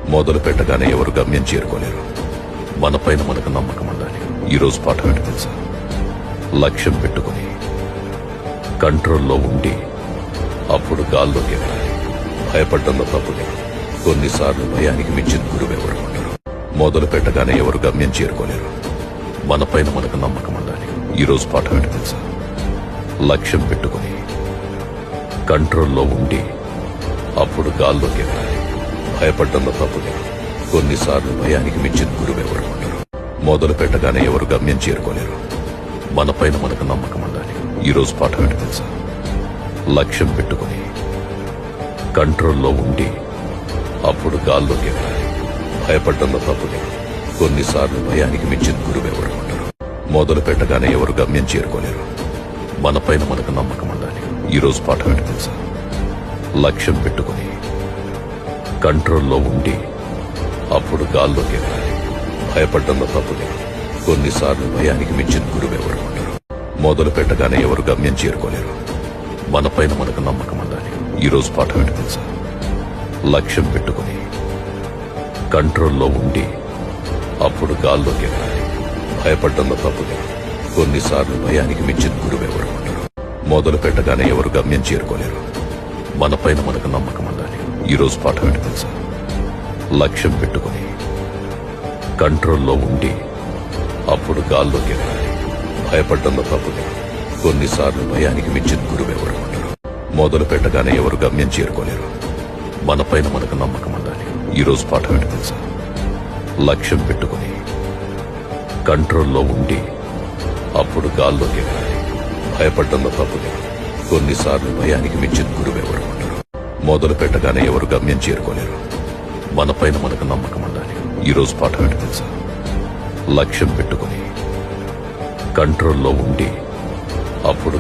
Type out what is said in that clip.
మొదలు పెట్టగానే ఎవరు గమ్యం చేరుకోలేరు. మనపైన మనకు నమ్మకం ఉండాలి. ఈరోజు పాఠం ఏంటి తెలుసా? లక్ష్యం పెట్టుకుని కంట్రోల్లో ఉండి అప్పుడు గాల్లోకి ఎగరాలి. భయపడ్డంలో తప్పు లేదు. కొన్నిసార్లు భయానికి మించిన గురువు ఎవరు ఉండరు. మొదలు పెట్టగానే ఎవరు గమ్యం చేరుకోలేరు. మనపైన మనకు నమ్మకం ఉండాలి. ఈరోజు పాఠం ఏంటి తెలుసా? లక్ష్యం పెట్టుకుని కంట్రోల్లో ఉండి అప్పుడు గాల్లోకి ఎగరాలి. భయపడ్డంలో తప్పు లేదు. కొన్నిసార్లు భయానికి మించిన గురువు ఎవరు ఉండరు. మొదలు పెట్టగానే ఎవరు గమ్యం చేరుకోలేరు. మనపైన మనకు నమ్మకం ఉండాలి. ఈరోజు పాఠం ఏంటి తెలుసా? లక్ష్యం పెట్టుకుని కంట్రోల్లో ఉండి అప్పుడు గాల్లోకి ఎగరాలి. భయపడ్డంలో తప్పు లేదు. కొన్నిసార్లు భయానికి మించిన గురువు ఎవరు ఉండరు. మొదలు పెట్టగానే ఎవరు గమ్యం చేరుకోలేరు. మనపైన మనకు నమ్మకం ఉండాలి. ఈరోజు పాఠం ఏంటి తెలుసా? లక్ష్యం పెట్టుకుని కంట్రోల్లో ఉండి అప్పుడు గాల్లోకి ఎగరాలి. భయపడ్డంలో తప్పు లేదు. కొన్నిసార్లు భయానికి మించిన గురువు ఎవరు ఉండరు. మొదలు పెట్టగానే ఎవరు గమ్యం చేరుకోలేరు. మనపైన మనకు నమ్మకం ఉండాలి. ఈరోజు పాఠం ఏంటి తెలుసా? లక్ష్యం పెట్టుకుని కంట్రోల్లో ఉండి అప్పుడు గాల్లోకి ఎగరాలి. భయపడ్డంలో తప్పు లేదు. కొన్నిసార్లు భయానికి మించిన గురువు ఎవరు ఉండరు. మొదలు పెట్టగానే ఎవరు గమ్యం చేరుకోలేరు. మనపైన మనకు నమ్మకం ఉండాలి. ఈరోజు పాఠం ఏంటి తెలుసా? లక్ష్యం పెట్టుకుని కంట్రోల్లో ఉండి అప్పుడు గాల్లోకి ఎగరాలి. భయపడ్డంలో తప్పు లేదు. కొన్నిసార్లు భయానికి మించిన గురువు ఎవరు ఉండరు. మొదలు పెట్టగానే ఎవరు గమ్యం చేరుకోలేరు. మనపైన మనకు నమ్మకం ఉండాలి. ఈరోజు పాఠం ఏంటి తెలుసా? లక్ష్యం పెట్టుకుని కంట్రోల్లో ఉండి అప్పుడు గాల్లోకి ఎగరాలి. భయపడ్డంలో తప్పు లేదు. కొన్నిసార్లు భయానికి మించిన గురువు ఎవరు ఉండరు. మొదలు పెట్టగానే ఎవరు గమ్యం చేరుకోలేరు. మనపైన మనకు నమ్మకం ఉండాలి. ఈరోజు పాఠం ఏంటి తెలుసా? లక్ష్యం పెట్టుకుని కంట్రోల్లో ఉండి అప్పుడు